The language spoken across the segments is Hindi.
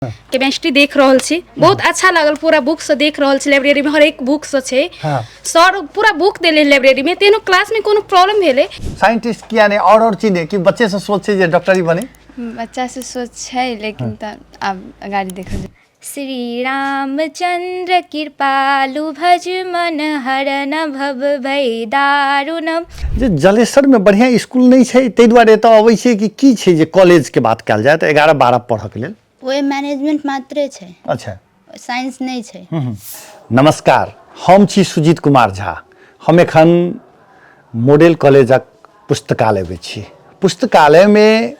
केमिस्ट्री देख रहल छी, बहुत अच्छा लागल। पूरा बुक से देख रहल छी, लाइब्रेरी में हर एक बुक से छे। सर पूरा बुक देले लाइब्रेरी में, तेनो क्लास में कोनो प्रॉब्लम भेले। साइंटिस्ट किया ने और चीज कि बच्चे से सोच छे जे डॉक्टरी बने, बच्चा से सोच छे, लेकिन त अब गाड़ी देखल। श्री रामचंद्र कृपालु भज मन हरन भव भय दारुणम। जे जलेसर में बढ़िया स्कूल नहीं छे, तै दुआरे त अबै छे कि की छे जे कॉलेज के बात कल जाए त 11-12 पढ़ के लेल ओए मैनेजमेंट मात्रे छे। अच्छा, साइंस नहीं छे। नमस्कार, हम छी सुजीत कुमार झा। हम एखन मॉडल कॉलेजक पुस्तकालय में छी। पुस्तकालय में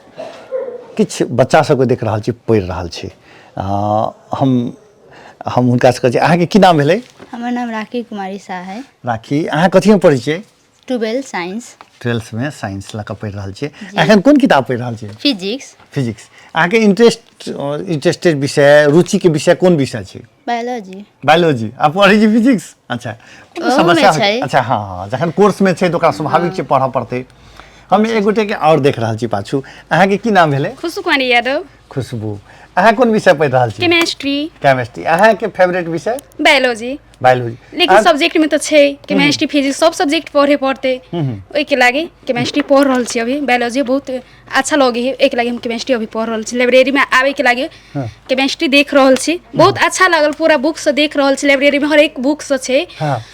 किछ बच्चा सबके देख रहल छी, पढ़ि रहल छी। हम हुनका से अहाँ के की नाम भेलै? हमर नाम राखी कुमारी शाह है। राखी, अहाँ कथी में पढ़ै छियै? 12 साइंस। 12th में साइंस लऽ कऽ पढ़ि रहल छियै। एखन कोन किताब पढ़ि रहल छियै? फिजिक्स। फिजिक्स। अहाँ के इंटरेस्टेड विषय, रुचि के विषय कोन विषय छै? बायोलॉजी। बायोलॉजी। आप पढ़ै छी फिजिक्स? अच्छा, समस्या छै। अच्छा, हाँ, जखन कोर्स में छै तो ओकरा स्वाभाविक छै पढ़ऽ पड़तै। हम एक गोटे के और देख रहल छी पाछू। अहाँ के की नाम भेलै? खुशबू कुमारी यादव। खुशबू। अहाँ कोन विषय पढ़ि रहल छी? केमिस्ट्री। केमिस्ट्री। अहाँ के फेवरेट विषय? बायोलॉजी। बायोलॉजी। लेकिन सब्जेक्ट में तो छे केमिस्ट्री, फिजिक्स सब सब्जेक्ट पढ़े पड़ते। ओई के लागे केमिस्ट्री पढ़ रहल छी अभी। बायोलॉजी बहुत अच्छा लगे है, एक लागे हम केमिस्ट्री अभी पढ़ रहल छी। लाइब्रेरी में आवे के लागे केमिस्ट्री देख रहल छी, बहुत अच्छा लागल। पूरा बुक से देख रहल छी, लाइब्रेरी में हर एक बुक से छे।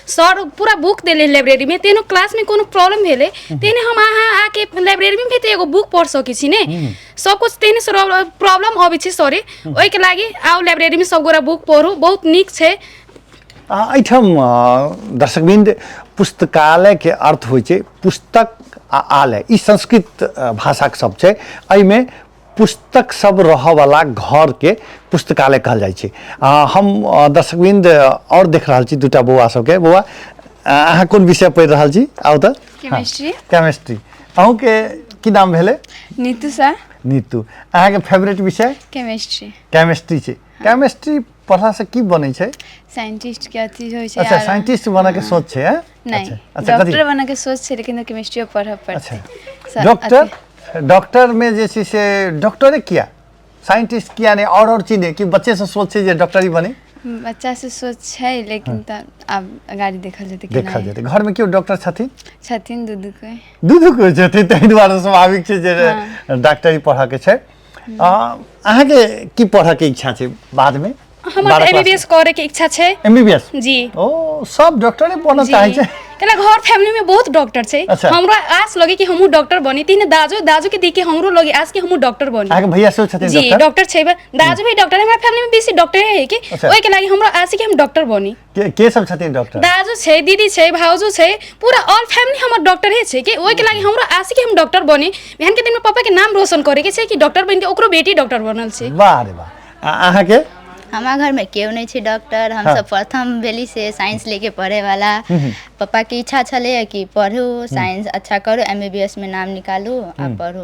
सर पूरा बुक देले लाइब्रेरी में, तेनो क्लास में कोनो प्रॉब्लम भेले तेने हम अहाँ आके लाइब्रेरी में भी तो एगो बुक पढ़ सकै छी ने। सब कुछ तेने प्रॉब्लम आबै छै सरे। ओई के लागे आओ लाइब्रेरी में सब गोरा बुक पढ़ू, बहुत नीक छे। एहिठाम दर्शकबिंद, पुस्तकालय के अर्थ होइ छै पुस्तक आ आलय। ई संस्कृत भाषा के शब्द छै। एहिमे पुस्तक सब रह वाला घर के पुस्तकालय कहल जाइ छै। हम दर्शकबिंद और देख रहल छी दूटा बौआ सबके। बौआ, अहाँ कोन विषय पढ़ि रहल छी? आउ त। केमिस्ट्री। केमिस्ट्री। अहूँ के की नाम भेलै? नीतू सा। नीतू। अहाँ के फेवरेट विषय? केमिस्ट्री। केमिस्ट्री छै। केमिस्ट्री पढ़ला से की बनै छै? साइंटिस्ट के अथी होय छै। अच्छा, साइंटिस्ट बने के सोच छै? नहीं, अच्छा, डॉक्टर बने के सोच छै, लेकिन केमिस्ट्री पढ़ब पड़तै। डॉक्टर। डॉक्टर में जे छै से डॉक्टरे किया, साइंटिस्ट किया ने और चीज ने कि बच्चे से सोच छै जे डॉक्टरी बने? बच्चा से सोच छै, लेकिन त अब गाड़ी देखल जेतै। देखल जेतै। घर में क्यों डॉक्टर छथिन? छथिन दूध के। दूध के छथिन, तै दुआरे स्वाभाविक छै जे डॉक्टरी पढ़ऽ के छै। अहाँ के की पढ़ऽ के इच्छा छै बाद में? हमर एमबीबीएस करे के इच्छा छे। एमबीबीएस? जी। ओ, सब डॉक्टरे बनना चाहे छै। केला घर फैमिली में बहुत डॉक्टर छे। अच्छा। हमरो आस लगे कि हमहू डॉक्टर बनी। तीन दाजू के देखे हमरो लगे आस कि हमहू डॉक्टर बनी। अहाँ के भैया से छथिन जी डॉक्टर छे। दाजू भी डॉक्टर, हमरा फैमिली में बेसी डॉक्टर है कि ओई के लागे हमरो आस कि हम डॉक्टर बनी। के सब छथिन डॉक्टर? दाजू छे, दीदी छे, भाउजू छे, पूरा ऑल फैमिली हमर डॉक्टर है छे कि ओई के लागे हमरो आस कि हम डॉक्टर बनी। बिहान के दिन में पापा के नाम रोशन करे के छे कि डॉक्टर बन के ओकरो बेटी डॉक्टर बनल छे। वाह रे वाह। अहाँ के? हमारा घर में केहू नहीं छे डॉक्टर। हम सब प्रथम बेली से साइंस लेके पढ़े वाला। पापा की इच्छा छले कि पढ़ू, साइंस अच्छा करो, एमबीबीएस में नाम निकालू आ पढ़ू।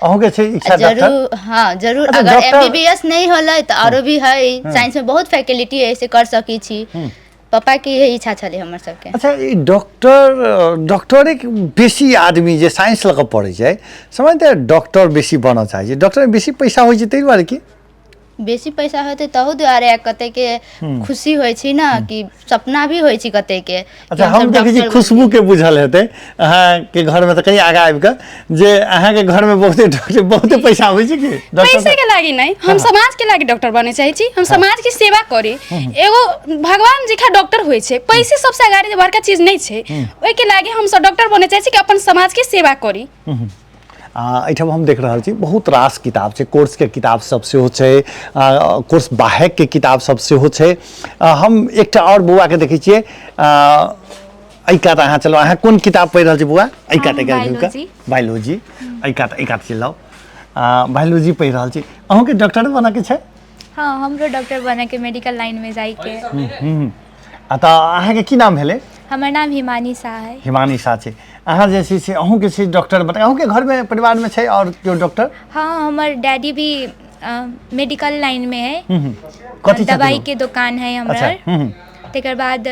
अहूँ के छे इच्छा डॉक्टर? जरूर, हाँ जरूर। अगर एमबीबीएस नहीं होले तो औरो भी है, साइंस में बहुत फैकल्टी है, ऐसे कर सकी छी। पापा की यही इच्छा छले हमर सबके। अच्छा, ई डॉक्टरे बेसी आदमी जे साइंस लऽ कऽ पढ़ै छै, समझते डॉक्टर बेसी बनऽ चाहे छै। डॉक्टर में बेसी पैसा होइ छै तै दुआरे की? बेसी पैसा होते तहु दुआरे कते के खुशी होय छी ना कि सपना भी होय छी कते के। अच्छा, हम देखै छी खुशबू के बुझल हेतै अहाँ के घर में त कहीं आगा आबि के जे अहाँ के घर में बहुते डॉक्टर, बहुते पैसा होइ छै कि? पैसे के लागी नहीं, हम समाज के लागी डॉक्टर बने चाहे छी। हम समाज की सेवा करे। एगो भगवान जी का डॉक्टर होय छै। पैसे सबसे आगाड़ी बड़का चीज नहीं छै। ओई के लागी हम सब डॉक्टर बने चाहे छी कि अपन समाज के सेवा करी। एहिठाम हम देख रहल छी बहुत रास किताब छै। कोर्स के किताब सब सेहो छै, कोर्स बाहेक के किताब सब सेहो छै। हम एकटा और बौआ के देखै छियै। एका त अहाँ चलो, अहाँ कोन किताब पढ़ि रहल छी बौआ? एका बायोलॉजी। एका चलाओ। बायोलॉजी पढ़ि रहल छी। अहूँ के डॉक्टर बने के छै? हाँ, हमरो डॉक्टर बने के, मेडिकल लाइन में जाई के। त अहाँ के की नाम भेलै? हमर नाम हिमानी शाह है। हिमानी शाह छै। अहाँ जे छै से अहूँ के छै डॉक्टर बने? अहूँ के घर में परिवार में छै और क्यों डॉक्टर? हाँ, हमर डैडी भी मेडिकल लाइन में है। कथी दवाई के दुकान है हमर। तकर बाद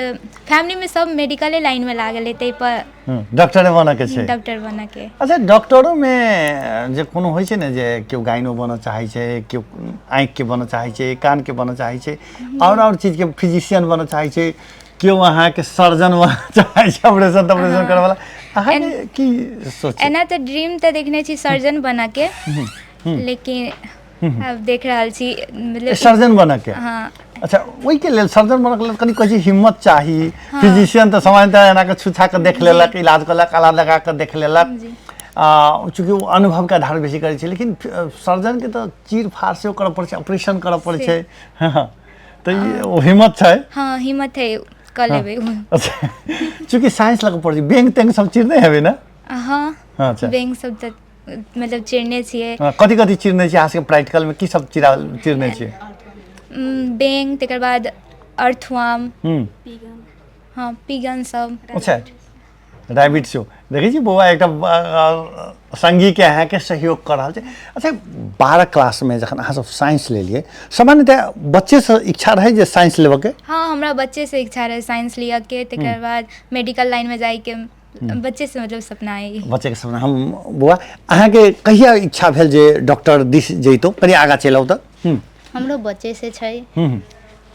फैमिली में सब मेडिकले लाइन में लागल है तै पर डॉक्टरे बने के छै। डॉक्टर बना के। अच्छा डॉक्टरो में जे कोनो होइ छै ने जे केओ गाइनो बनऽ चाहै छै, केओ आँखि के बनऽ चाहै छै, कान के बनऽ चाहै छै, और चीज के फिजिशियन बनऽ चाहै छै, केओ अहाँ के सर्जन बनऽ चाहै छै, ऑपरेशन करे वाला, अहाँ के की सोच? एना तो ड्रीम तो देखने छी सर्जन बना के, लेकिन अब देख रहल छी मतलब सर्जन बना के। हाँ अच्छा ओहि के लेल सर्जन बनऽ के लेल कनी कहै छै हिम्मत चाही। फिजिशियन तो सामान्यतः एना के छुछा के देख लेलक, इलाज कलक, आला लगा के देख लेलक, चूँकि वो अनुभव के आधार बेसी करै छै, लेकिन सर्जन के तो चीर फाड़ से करऽ पड़ै छै, ऑपरेशन करऽ पड़ै छै। तो ये हिम्मत छै। हाँ हिम्मत है कर लेबै। अच्छा चूँकि साइंस लग पड़ै छै, बैंक तैंक सब चीर नहीं हेबै ना? हाँ अच्छा बैंक सब तक मतलब चिरने छियै। कथी कथी चिरने छियै अहाँ सबके प्रैक्टिकल में, की सब चिरने छियै? बैंक तकर बाद अर्थवाम, हाँ पीगन सब। अच्छा रैबिट शो देखै छी बौआ एकटा संगी के अहाँ के सहयोग कर रहल छै। अच्छा 12 क्लास में जखन अहाँ सब साइंस ले लिए, सामान्यतः बच्चे से इच्छा रहे जे साइंस लेबऽ के? हाँ हमरा बच्चे से इच्छा रहे साइंस लिया के, तकर बाद मेडिकल लाइन में जाए के बच्चे से मतलब सपना है। बच्चे के सपना। हम बौआ अहाँ के कहिया इच्छा भेल जे डॉक्टर दिस जइतो, कनी आगा चलौ त? हमरो बच्चे से छै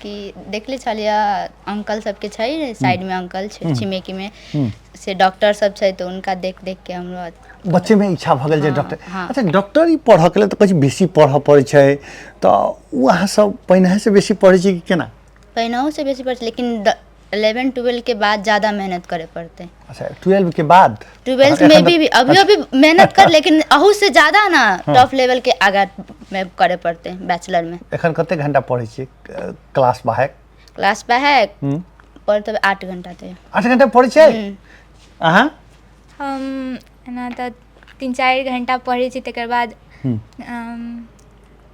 कि देखले छलिए अंकल सबके छै, साइड में अंकल छै छिमेकी में से डॉक्टर सब छै, तो उनका देख देख के हमरो बच्चे में इच्छा भ गेल जे डॉक्टर। हाँ। अच्छा डॉक्टर ही पढ़ऽ के लेल तऽ कहै बेसी पढ़ऽ पड़ै छै, तऽ उ अहाँ सब पहिने से बेसी पढ़ै छी कि केना? पहिनहु से बेसी पढ़, लेकिन 11-12 के बाद ज़्यादा मेहनत करे पड़ते। अच्छा 12 के बाद? 12 में भी अभी मेहनत कर, लेकिन अहू से ज़्यादा ना टॉप लेवल के आगा में करे पड़ते बैचलर में। एखन कते घंटा पढ़ै छी क्लास बाहेक? क्लास बाहेक पढ़ते 8 घंटा तो 8 घंटा पढ़ै छै अहाँ? हम एना तऽ 3-4 घंटा पढ़ै छी, तकर बाद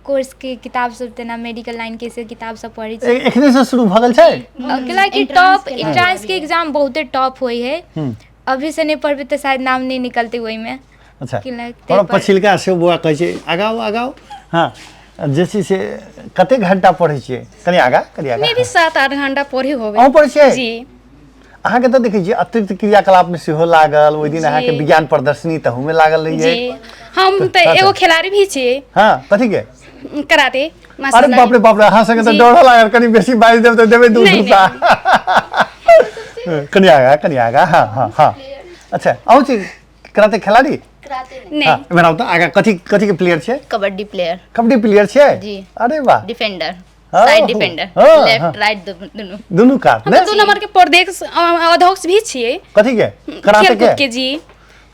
कोर्स के किताब सब तेना मेडिकल लाइन के से किताब सब पढ़ै छी। एखने से शुरू भ गेल छै? अकेला कि टॉप एंट्रेंस के एग्जाम बहुते टॉप होई है, अभी से नहीं पढ़बे तो शायद नाम नहीं निकलते वही में। अच्छा लगते और पछिलका से बुआ कहै छै आगाओ आगाओ। हाँ जैसे से कते घंटा पढ़ै छियै? कनी आगा कनी आगा। मैं भी 7-8 घंटा पढ़े होबे। अहूँ पढ़ै छियै? जी अहाँ के तऽ देखै छियै अतिरिक्त क्रियाकलाप में सेहो लागल, ओहि दिन अहाँ के विज्ञान प्रदर्शनी तहू में लागल रहिए। जी हम तो एगो खिलाड़ी भी छियै। हाँ कथी के? कराटे। अरे बाप रे अहाँ संगे तऽ डर लागल, कनी बेसी बाइज देब तऽ देबै दूर दूरसा। कनी आगा। हाँ हाँ हाँ अच्छा अहूँ छी कराटे खिलाड़ी? नहीं बनाओ तो आगा कथी के प्लेयर छे? कबड्डी प्लेयर। कबड्डी प्लेयर छे? जी। अरे वाह। डिफेंडर, हाँ, साइड हाँ, डिफेंडर, हाँ, लेफ्ट राइट दोनों। दुनू काट हम ने? तो 2 नंबर के प्रदेश अध्यक्ष भी छियै। कथी के? कराटे खेलकूद के के? जी।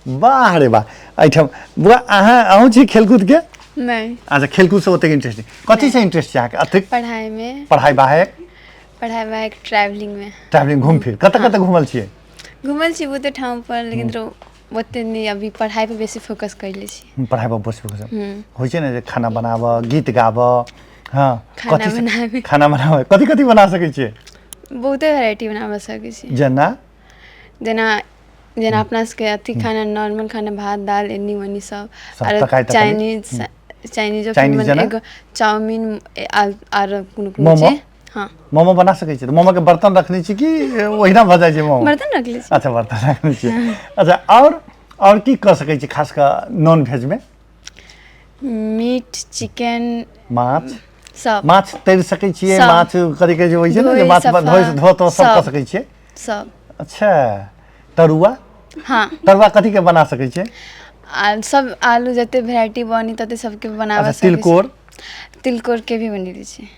वाह रे वाह। एठम बुआ अहूँ छी खेलकूद के? नहीं। अच्छा खेलकूद से ओते इंटरेस्ट नहीं? कथी से इंटरेस्ट छै अहाँके अतिरिक्त? पढ़ाई में। पढ़ाई बाहेक? पढ़ाई बाहेक ट्रैवलिंग में। ट्रैवलिंग घूम फिर कतऽ घूमल छियै? घूमल छी बहुते ठाम पर, लेकिन ओते नहीं, अभी पढ़ाई पे बेसी फोकस करले छी। पढ़ाई पर बस फोकस होइ छै ने जे खाना बनाबऽ, गीत गाबऽ। हाँ खाना बनाबऽ कथी बना सकै छियै? बहुते वैरायटी बनाबऽ सकै छी। जेना अपना सबके अथी खाना नॉर्मल खाना, भात दाल एनी वनी सब, और चाइनीज एगो चाउमीन आर कोनो छै। हाँ मोमो बना सकै छी? मोमो के बर्तन रखने छी कि ओहिना भ जाइ छै मोमो? बर्तन रख ले छी। अच्छा बर्तन रखने छी। अच्छा और की कर सकै छी खास कर नॉन वेज में? मीट चिकन माछ सब। माछ तैर सकै छियै? माछ कथी कहै छै होइ छै ने जे माछ धो तो सब कर सकै छियै? सब। अच्छा तरुआ? हाँ तरुआ कथी के बना सकै छियै? सब आलू जते वैरायटी बनी तते सबके बनाबऽ सकै छी। तिलकोर के भी बनेले छी।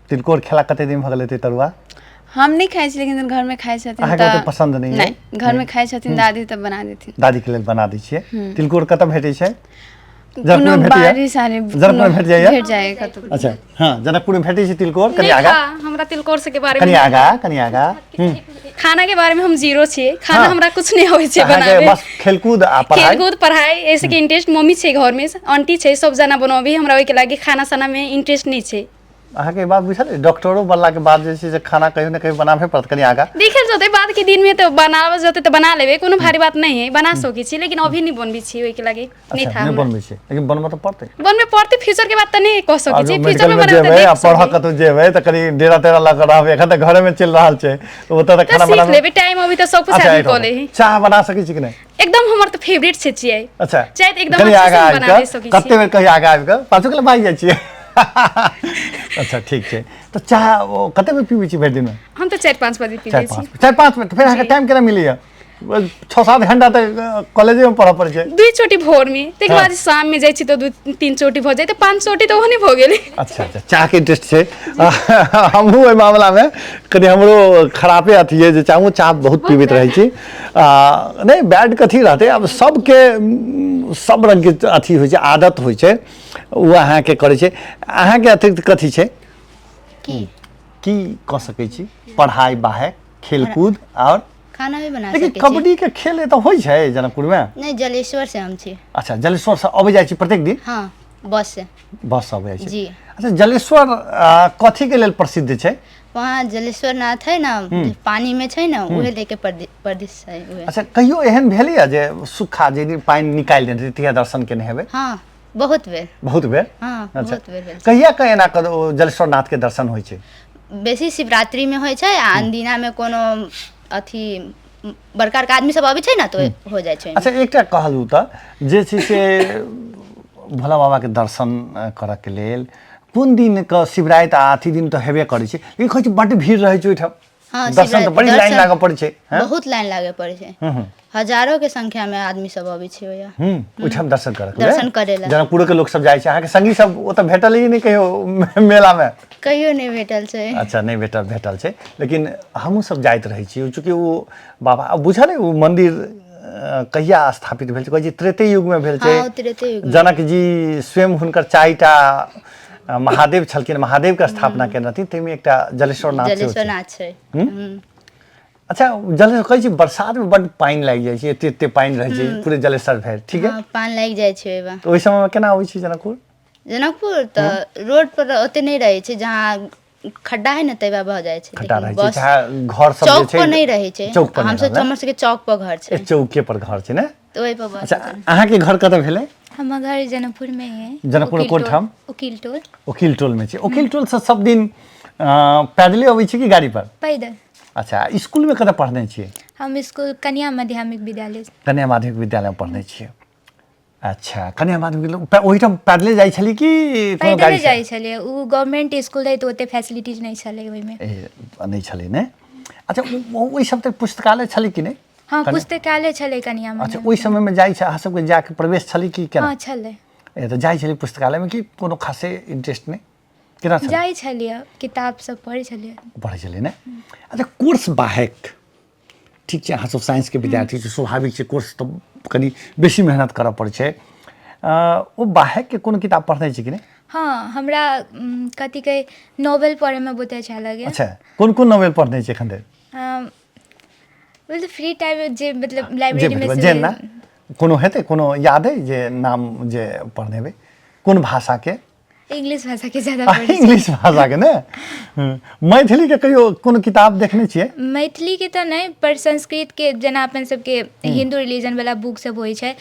तिलकोर खेला कते दिन भ गेलै ते तरुआ? हम नहीं खाइ छी, लेकिन घर में खाइ छथिन त पसंद नहीं है? घर में खाइ छथिन दादी तब बना देथिन। दादी के लेल बना दै छियै। तिलकोर कतऽ भेटै छै? जनकपुर में भेट जाए कतौ। अच्छा हाँ जनकपुर में भेटै छै तिलकोर? कनी आगा हमरा तिलकोर से के बारे में कनी आगा। खाना के बारे में हम जीरो छियै। खाना हमरा कुछ नहीं होय छै बनाबे। बस खेलकूद पढ़ाई ऐसे के इंटरेस्ट मम्मी छै घर में, आंटी छै, सब जना बनाबी। हमरा ओइ के लागी खाना साना में इंटरेस्ट नहीं छै। अहाँ के बात बुझल डॉक्टरो बनला के बाद जे छै से खाना कहियो न कहियो बनाबे पड़त कनी आगा देखल जते बाद के दिन में तो बनावे जते तो बना लेबे कोनो भारी बात नहीं है बना सकै छी लेकिन अभी नहीं बनबी छी ओइ के लागि नहीं था नहीं बनबे छै लेकिन बनबो तो पड़ते बनबे पड़ते फ्यूचर के बात त नहीं कह सकै छी फ्यूचर में बनाबे बनाबे आ पढ़ कतो जेबै त कनी डेरा तेरा लग रहबे एखन त घरे में चल रहल छै तो ओत त खाना बनाबे लेबे टाइम अभी तो सब कुछ आदमी को ले चाह बना सकै छी कि नहीं एकदम हमर तो फेवरेट छै चाय अच्छा चाय त एकदम अच्छे से बना दे सकै छी कते बेर कहि आगा आबि के पाछू के भाई जाइ छी अच्छा ठीक छै तो चाह कते बेर पीबै छी भरि दिन में हम तो 4-5 बजे पीबै छी 4-5 मिनट फिर अहाँ के टाइम केना मिलैया 6-7 घंटा तक कॉलेज में पढ़ पड़ छै 2 चोटी भोर में तक बाद शाम में जाय छी तो 2-3 चोटी भ जाय तो 5 चोटी तो होनी भ गेलै अच्छा अच्छा चाह के इंटरेस्ट छै हमहू एहि मामला में कनी हमरो खराबे अथी है जे चाह बहुत पीबैत रहै छी नहीं बैड कथी रहते अब सबके सब रंग के अथी होइ छै आदत होइ छै वो अहाँ के करे छै अहाँ के अतिरिक्त कथी छै की कह सकै छी पढ़ाई बाहे खेलकूद और खाना भी बना लेकिन सकै छी कबड्डी के खेल तो होइ छै जनकपुर में नहीं जलेश्वर से हम छी अच्छा जलेश्वर से अबै जाइ छी प्रत्येक दिन हाँ बस से बस से अबै जाइ छी जी अच्छा जलेश्वर कथी के लेल प्रसिद्ध छै वहाँ जलेश्वर नाथ है ना पानी में छै ना उहे लेके प्रदेश है उहे अच्छा कहियो एहन भेलै जे सुखा जे पानी निकालि देने तिया दर्शन केने हेबै हाँ बहुत बेर बहुत बेर हाँ अच्छा बहुत बेर भेल छै। कहिया एना जलेश्वर नाथ के दर्शन होइ छै बेसी शिवरात्रि में होइ छै आ अनदिना में कोनो अथी बड़का बड़का आदमी सब अबै छै ना तो हो जाइ छै अच्छा एकटा कहलू त जे छै से भोला बाबा के दर्शन करऽ के लेल कोन दिन के शिवराइत आ अथी दिन तो हेबे करै छै लेकिन कहै छै बड्ड भीड़ रहै छै ओइठाम हाँ दर्शन तो बड़ी लाइन लागऽ पड़ै छै बहुत लाइन लागे पड़े छै हजारों के संख्या में आदमी सब अबै छै ओया ओइठाम दर्शन दर्शन करेला जनकपुर के लोग सब जाइ छै अहाँ के संगी सब ओ त भेटल ही नहीं कहियो मेला में कहियो नहीं भेटल छै अच्छा नहीं भेटल छै लेकिन हमहूँ सब जाइत रहै छी चूँकि वो बाबा अब बुझल है वो मंदिर कहिया स्थापित भेल छै कहै छै त्रेते युग में भेल छै हाँ त्रेते युग में। जनक जी स्वयं हुनकर 4टा महादेव छलखिन महादेव के स्थापना केने रहथिन ताहिमे एकटा जलेश्वर नाथ जलेश्वर नाथ छै अच्छा जलेश्वर कहै छै बरसात में बड्ड पानि लागि जाइ छै एते पानि रहै छै पूरे जलेश्वर भरि ठीक है हाँ पानी लागि जाइ छै ओइबा तो ओहि समय में केना आबै छै जनकपुर जनकपुर तो रोड पर ओते नहीं रहे छै जहाँ खड्डा है ना तैबा भऽ जाइ छै खड्डा लेकिन रहै छै चाहे घर सब चौक जे पर छै नहीं रहे छै चौक पर हम सब हमर सबके चौक पर घर छै चौके पर घर छै ने तो ओइ पर बस अच्छा अहाँ के घर कतऽ भेलै हमर घर जनकपुर में है जनकपुर में कोन ठाम उकील टोल उकील टोल में छै उकील टोल से सब दिन पैदले अबै छी कि गाड़ी पर पैदल अच्छा स्कूल में कतऽ पढ़ने छियै हम स्कूल कन्या माध्यमिक विद्यालय कन्या माध्यमिक विद्यालय में पढ़ने छियै अच्छा कन्या माध्यमिक ओहिठाम पैदले जाइ छली कि कोनो पैदले गाड़ी जाइ छलियै उ गवर्नमेंट स्कूल है तो ओते फैसिलिटीज नहीं छलै ओइमे नहीं छलै ने अच्छा ओहि सब तक पुस्तकालय छलै कि नहीं हाँ पुस्तकालय छलै कन्या में अच्छा ओहि समय में जाइ छै अहाँ सबके जाके प्रवेश छलै कि केना हाँ छलै तो जाइ छलै पुस्तकालय में कि कोनो खासे इंटरेस्ट नहीं केना छलै जाइ छलियै किताब सब पढ़ै छलियै पढ़ै छलै ने अच्छा कोर्स बाहेक ठीक छै अहाँ सब साइंस के विद्यार्थी छै स्वाभाविक छै कोर्स तो कनी बेसी मेहनत करऽ पड़ै छै ओ बाहेक के कोनो किताब पढ़ने छी कि नहीं हाँ हमरा कथी कहे नॉवेल पढ़े में बहुत अच्छा लगे अच्छा कोन कोन नॉवेल पढ़ने छी एखन धरि मतलब फ्री टाइम जे मतलब लाइब्रेरी में जे ना कोनो हेतै कोनो याद है जे नाम जे पढ़ने हेबै कोन भाषा के इंग्लिश भाषा के ज्यादा पढ़ै छी इंग्लिश भाषा के ने मैथिली के कहियो कोनो किताब देखने छियै मैथिली के तो नहीं पर संस्कृत के जेना अपन सबके हिंदू रिलीजन वाला बुक सब होइ छै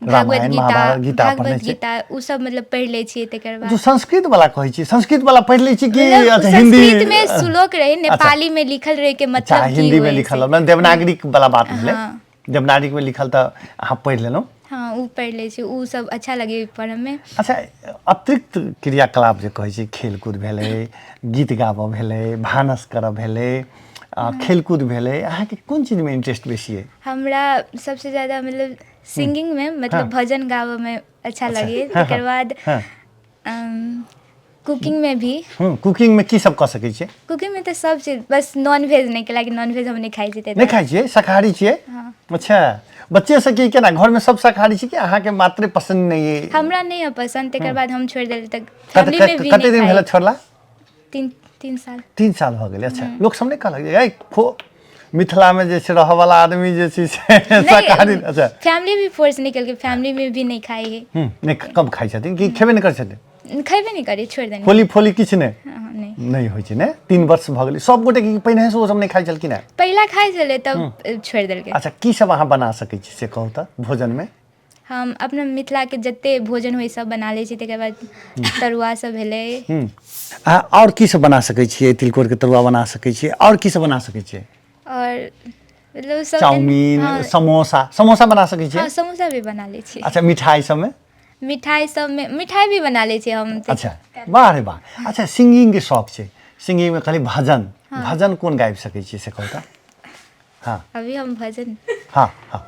भागवत गीता भागवत गीता उ सब मतलब पढ़ि लै छियै तकर बाद जो संस्कृत वाला कहै छी संस्कृत वाला पढ़ि लै छी कि मतलब अच्छा हिंदी संस्कृत में श्लोक रहे नेपाली में लिखल रहे के अच्छा मतलब की हिंदी में होय लिखल छै। मतलब देवनागरी वाला बात भेलै हाँ। देवनागरी में लिखल तऽ अहाँ पढ़ि लेलहुँ हाँ उ पढ़ि लै छी उ सब अच्छा लगे पढ़े में अच्छा अतिरिक्त क्रियाकलाप जे कहै छी खेलकूद भेलै गीत गाबऽ भेलै भानस करऽ भेलै खेलकूद भेलै अहाँके कोन चीज में इंटरेस्ट बेसी है हमरा सबसे ज्यादा मतलब सिंगिंग में मतलब भजन गावे में अच्छा लगे तकर बाद कुकिंग में भी कुकिंग में की सब कऽ सकै छियै कुकिंग में तो सब चीज बस नॉन वेज नहीं के नॉन वेज हम नहीं खाई छी नहीं खाई छियै शाकाहारी छियै अच्छा बच्चे से की केना घर में सब शाकाहारी छी कि अहाँके मात्र पसंद नहीं है हमरा नहीं है पसंद तकर बाद हम छोड़ देली तक फैमिली में भी कते दिन भेल छोड़ला 3 साल 3 साल हो गेलै अच्छा लोग सब नहीं कहलक ए खो मिथिला में जे छै रहऽ वाला आदमी जे छै से शाकाहारी अच्छा फैमिली भी फोर्स निकल के फैमिली में भी नहीं खाई है नहीं कब खाई छथिन कि खेबे नहीं करै छथिन खेबे नहीं करी छोड़ देनी फोली किछ नहीं हाँ, नहीं नहीं होइ छै ने 3 वर्ष भ गेलै सब गोटे की पहिने से ओ सब नहीं खाइ छल कि ना पहला खाइ छलै तब छोड़ि देलकै अच्छा की सब अहाँ बना सकै छी से कहू त भोजन में हम अपना मिथिला के जते भोजन होइ सब बना लै छी तकर बाद तरुआ सब भेलै और की सब बना सकै छियै तिलकोर के तरुआ बना सकै छियै और की सब बना सकै छियै और मतलब सब चाउमीन समोसा बना सकै छियै हाँ समोसा भी बना लै छी अच्छा मिठाई सब में मिठाई भी बना लै छी हम अच्छा वाह रे वाह अच्छा सिंगिंग के शौक छै सिंगिंग में खाली भजन कोन गाबि सकै छियै से कहू त हाँ अभी हम भजन हाँ हाँ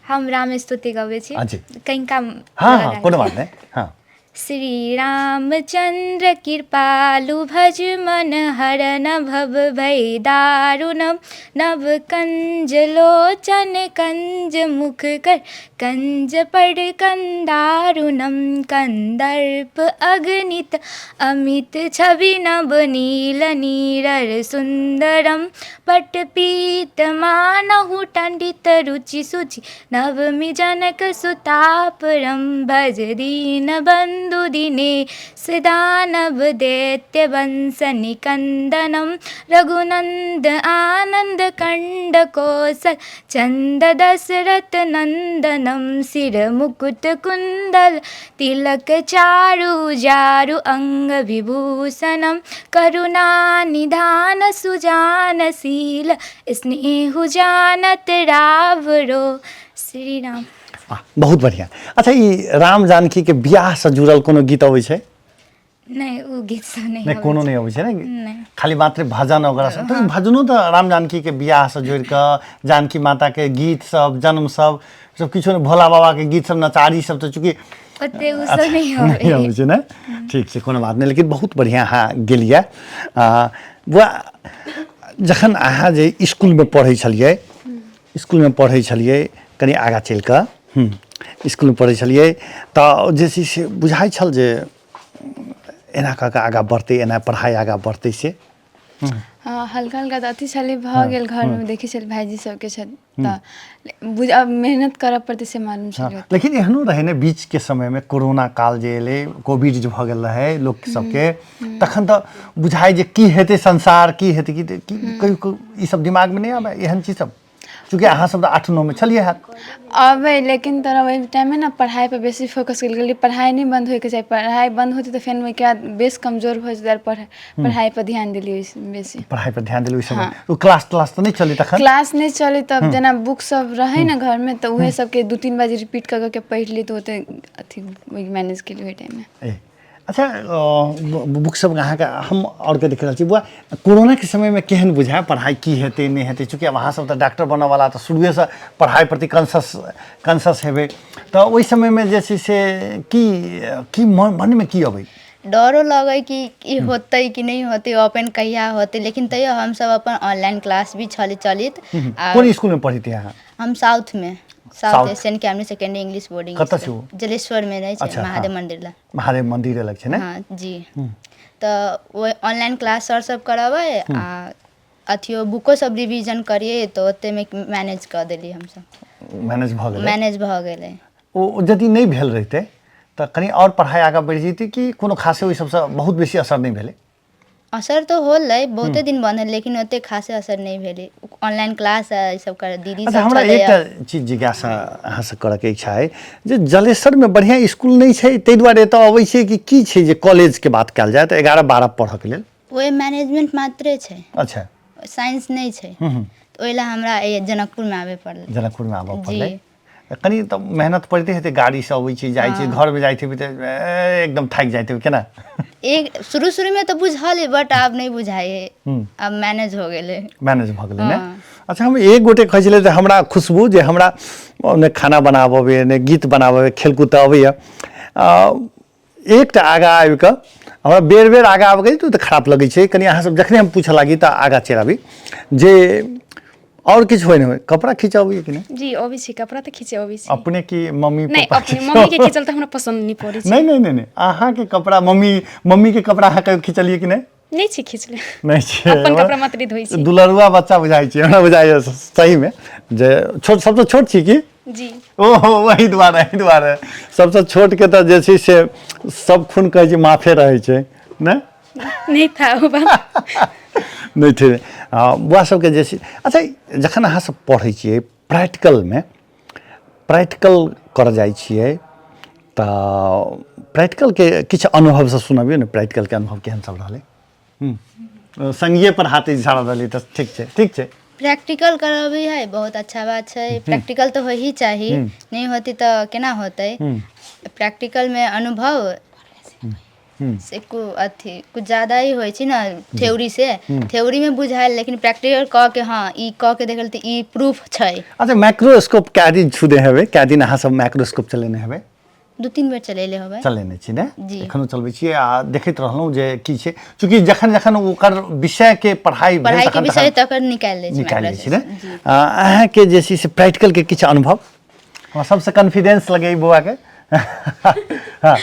हम राम स्तुति गबै छी अच्छा कनिका हाँ हाँ कोनो बात नहीं हाँ श्री रामचंद्र कृपालु भज मन हरन भव भय दारुणम नव कंज लोचन कंज मुख कर कंज पड़ कंदारुणम कंदर्प अगणित अमित छवि नभ नील नीरर सुंदरम पट पीत मानहु टंडित रुचि सुचि नवमि जनक सुतापरम भज दीन बंधु दिने सदानव दैत्य वंश निकंदनम रघुनंद आनंद कंड कौशल चंद दशरथ नंदनम सिर मुकुट कुंडल तिलक चारु जारु अंग विभूषणम करुणा निधान सुजान शील स्नेहु जानत रावरो श्री राम बहुत बढ़िया अच्छा ई राम जानकी के बियाह से जुड़ल कोनो गीत अबै छै नहीं वो गीत सब नहीं नहीं कोनो नहीं अबै छै ने नहीं खाली मात्र भजन वगैरह सब तो भजनो तो राम जानकी के बियाह से जोड़ के जानकी माता के गीत सब जन्म सब सब किछो ने भोला बाबा के गीत सब नचारी सब तो चूंकि ओते उ सब नहीं होवे नहीं अबै छै ने ठीक छै कोनो बात नहीं लेकिन बहुत बढ़िया अहाँ गेलिए वो जखन अहाँ जे स्कूल में पढ़ै छलिए कनी आगा चलि कऽ स्कूल में पढ़ै छलिए तऽ जे छै से बुझाइ छल जे एना कऽ कऽ आगाँ बढ़तै एना पढ़ाइ आगाँ बढ़तै से हाँ हल्का हल्का तऽ अथी छलै भऽ गेल घर में देखै छल भाईजी सबके छल तऽ अब मेहनत करऽ पड़तै से मालूम छलै लेकिन एहनो रहे ने बीच के समय में कोरोना काल जे एलै कोविड जे भऽ गेल रहे लोक सबके तखन तऽ बुझाइ जे की हेतै संसार की हेतै की ई सब दिमाग में नहीं आबै एहन चीज सब चूँकि अहाँ सब 8-9 में छलिए हैत अबै लेकिन तोरा ओहि टाइम में ना पढ़ाई पर बेसी फोकस कयल गेलै पढ़ाई नहीं बंद होय के चाही पढ़ाई बंद होती तो फिर ओहिके बाद बेस कमजोर हो जाए पढ़ाई पर ध्यान दिलियै बेसी पढ़ाई पर ध्यान दिलियै समय ओ क्लास तो नहीं चली तखन क्लास नहीं चली तब जना बुक सब रहे ना घर में तो उहे सब के 2-3 बार रिपीट कर के पढ़ ली तो ओते अथी मैनेज के लिए टाइम में अच्छा बुक सब अहाँ के हम और के देख रहल छी बुआ कोरोना के समय में केहन बुझाय पढ़ाई की हेतै नहीं हेतै चूँकि अब अहाँ सब तऽ डॉक्टर बनऽ वाला तऽ शुरुए से पढ़ाई प्रति कॉन्शस हेबै तऽ ओहि समय में जे छै से की मन में की अबै डरो लगे कि ई होतै कि नहीं होतै ओपन कहिया होतै लेकिन तैयो हम सब अपन ऑनलाइन क्लास भी चलित कोन स्कूल में पढ़ी थी अहाँ हम साउथ में साउथ एशियन कैमरी सेकेंडरी इंग्लिश बोर्डिंग कतऽ छै वो जलेश्वर में रहे छै महादेव मंदिर ला महादेव मंदिर लग छै ने हाँ जी तऽ वो ऑनलाइन क्लास सर सब कराबै आ अथियो बुको सब रिवीजन करिए तो ओते में मैनेज कर देली हम सब मैनेज भ गेलै ओ यदि नहीं भेल रहितै तऽ कनी और पढ़ाई आगा बढ़ि जैतै कि कोनो खासे ओहि सबसँ बहुत बेसी असर नहीं भेलै असर तो होलै बहुते दिन बंद है लेकिन ओते खासे असर नहीं भेलै ऑनलाइन क्लास ई सब कर दीदी सब हमरा एकटा चीज जिज्ञासा अहाँ से करऽ के इच्छा है जे जलेश्वर में बढ़िया स्कूल नहीं छै तै दुआरे एतऽ अबै छै कि की छै जे कॉलेज के बात कयल जाय तऽ 11-12 पढ़ऽ के लेल ओए मैनेजमेंट मात्रे छै अच्छा साइंस नहीं छै तऽ ओइला हमरा जनकपुर में आबे पड़लै जनकपुर में आबऽ पड़लै कनी तऽ मेहनत पड़ते हेतै गाड़ी से अबै छै जाइ छै घर में जाइत हेबै तऽ एकदम थाकि जाइत हेबै केना एक शुरू में तो बुझल बट आब नहीं बुझाई अब मैनेज हो गेलै ने अच्छा हम एक गोटे कहै छलै जे हमरा खुशबू जे हमरा ने खाना बनाबे ने गीत बनाबे खेलकूद तऽ अबैया एकटा आगा आबि कऽ हमरा बेर आगा आबि तऽ खराब लगै छै कनी अहाँ सब जखने हम पूछऽ लागी तऽ आगा चलि आबी जे और किछ होय नहीं कपड़ा खींचाबी कि नहीं जी अबै छै कपड़ा तऽ खींचे अबै छै अपने की मम्मी नहीं पापा अपने मम्मी के खींचल तऽ हमरा पसंद नहीं पड़ै छै नहीं अहाँ के कपड़ा मम्मी के कपड़ा अहाँ कहियो खींचलिए कि नहीं छै खींचले नहीं छै अपन कपड़ा मात्र धोइ छै दुलरुआ बच्चा बुझाइ छै हमरा बुझाइ सही में जे छोट सब तो छोट छी की जी ओहो वही दुआरे सबसे छोट के तो जे छै से सब खून कहै छै माफे रहै छै ने नहीं था वो बात नहीं थे बुआ सबके जे छै अच्छा जखन अहाँ सब पढ़ै छियै प्रैक्टिकल कर जाइ छियै तऽ प्रैक्टिकल के किछु अनुभव से सुनबियौ ने प्रैक्टिकल के अनुभव केहन सब रहलै संगिए पर हाथ इशारा रहलै तऽ ठीक छै प्रैक्टिकल करबी है बहुत अच्छा बात है। प्रैक्टिकल तो हो ही चाहिए, नहीं होती तो केना होते। प्रैक्टिकल में अनुभव से कुछ ज़्यादा ही होइ छै ना थ्योरी से। थ्योरी में बुझायल लेकिन प्रैक्टिकल कह के हाँ ई कह के देखल तऽ ई प्रूफ छै। अच्छा माइक्रोस्कोप कए दिन छुदे हेबै, कए दिन अहाँ सब माइक्रोस्कोप चलेने हेबै? 2-3 बेर चलेले होबै। चलेने छी ने जी। एखनो चलबै छी आ देखैत रहलहुँ जे की छै, चूँकि जखन ओकर विषय के पढ़ाई के विषय तक निकालि लै छी ने। अहाँ के जे छै से प्रैक्टिकल के किछु अनुभव हमरा सबसे कॉन्फिडेंस लगे बौआ के हाँ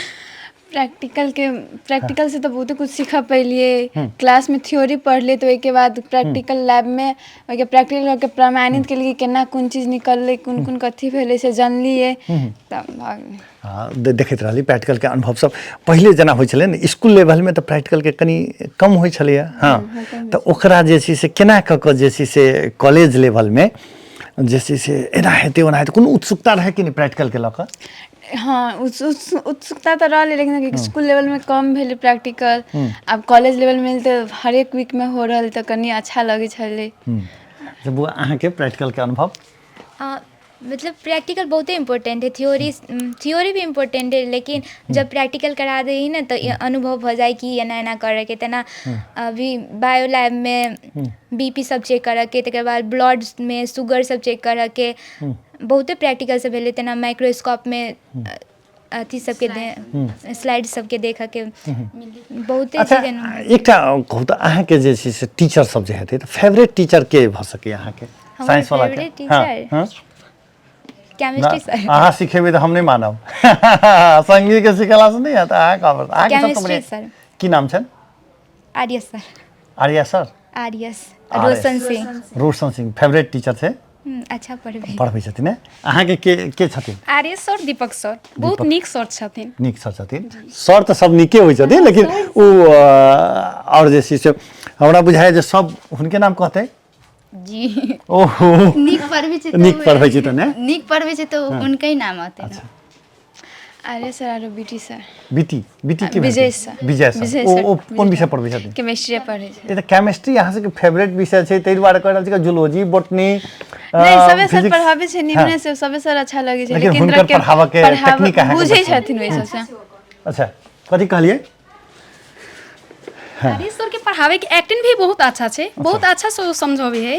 प्रैक्टिकल से तो बहुत कुछ सीखा पलिए। क्लास में थ्योरी पढ़ लिए तो एक बाद प्रैक्टिकल लैब में प्रैक्टिकल करके प्रमाणित के लिए केना कौन चीज निकलले कौन कथी भेले से जानलिए। तब हाँ देखैत रहली प्रैक्टिकल के अनुभव सब पहले जना होइ छलै ने स्कूल लेवल में, तो प्रैक्टिकल के कनी कम होइ छलैया। हाँ तो ओकरा जे छै से केना कऽ कऽ जे छै से कॉलेज लेवल में जे छै से एना हेतै ओना हेतै कोनो उत्सुकता रहे कि नहीं प्रैक्टिकल के लऽ कऽ? हाँ उत्सुकता तो रहा, लेकिन स्कूल लेवल में कम भेले प्रैक्टिकल। अब कॉलेज लेवल में तो हर एक वीक में हो रहा तो कनी अच्छा लगे छले। जब वो अहाँ के प्रैक्टिकल के अनुभव मतलब प्रैक्टिकल बहुत ही इम्पोर्टेंट है। थ्योरी भी इम्पोर्टेंट है, लेकिन जब प्रैक्टिकल करा दे ही ना तो ये अनुभव हो जाए कि एना एना करे के। तना अभी बायो लैब में बीपी सब चेक करे के, तकर बाद ब्लड में शुगर सब चेक करे के, बहुते प्रैक्टिकल सब भेले। तना माइक्रोस्कोप में अथी सबके स्लाइड सबके देखा के बहुते अच्छा एकटा कहू तऽ अहाँ के जे छै से टीचर सब जे हेतै तऽ फेवरेट टीचर के भ सकै अहाँ के साइंस वाला के? Teacher chemistry sir. अहाँ सिखेबै तऽ हम नहीं मानब संगी के सिखेला से नहीं आता। अहाँ कहब अहाँ के केमिस्ट्री सर। की नाम छन? आर्यस sir. Arya sir? आर्यस Roshan Singh favourite teacher छै। अच्छा पढ़बै छथिन ने। अहाँ के छथिन? आर्यस सर, दीपक सर बहुत नीक सर छथिन। नीक सर छथिन। सर तऽ सब नीके होइ छथिन, लेकिन ओ और जे छै से हमरा बुझाय जे सब हुनके नाम कहतै जी। ओहो नीक पढ़बै छै तऽ ने नीक पढ़बै छै तऽ उनके ही नाम आते हैं। आर्य सर और बीटी सर। बीटी के विजय सर ओ कोन विषय पढ़बै छथिन? केमिस्ट्री पढ़ै छै। ए तऽ केमिस्ट्री अहाँ सबके फेवरेट विषय छै, ताहि दुआरे कह रहल छी कि जूलॉजी बॉटनी नहीं सबे सर पढ़ाबै छै निमने से, सबे सर अच्छा लगे छै, लेकिन हुनकर पढ़ावा के टेक्निक है बुझै छथिन वैसे से। अच्छा कथि कहलिए? आर्यस सर के पढ़ावे के एक्टिंग भी बहुत अच्छा छै, बहुत अच्छा से समझावे है।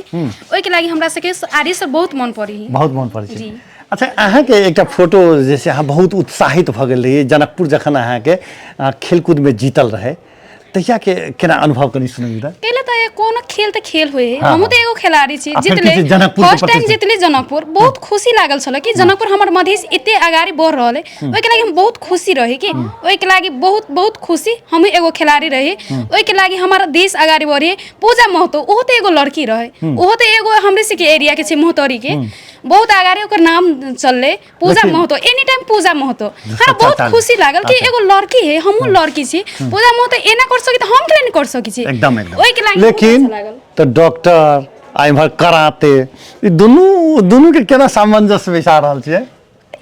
ओइ के लागि हमरा सके आर्यस सर बहुत मन पड़ै छै। अच्छा अहाँ के एकटा फोटो जैसे अहाँ बहुत उत्साहित भ गेल रही जनकपुर जखन अहाँ के खेलकूद में जीतल रहे, तहिया के केना अनुभव कनी सुनबी त? पहले त कोनो खेल त खेल होय है। हमहु त एगो खिलाड़ी छी, जीतले फर्स्ट टाइम जीतले जनकपुर। बहुत खुशी लागल छल कि जनकपुर हमर मधेश एते आगाड़ी बढ़ रहल है। ओइ के लागि हम बहुत खुशी रही कि ओइ के लागि बहुत खुशी हम एगो खिलाड़ी रही। ओइ के लागि हमारा देश आगाड़ी बढ़े। पूजा महतो ओहो त एगो लड़की रहे, ओहो त एगो हमरे से के एरिया के छै मोहतरी के, बहुत आगाड़ी ओकर नाम चलले पूजा महतो। एनी टाइम पूजा महतो हमरा बहुत खुशी लागल कि एगो लड़की है, हमहु लड़की छी। पूजा महतो एना कर सकी त हम केना कर सकी छी एकदम। ओइ के लागि लेकिन तो डॉक्टर आ इम्हर कराते ई दुनू के केना सामंजस्य बैसा रहल छियै?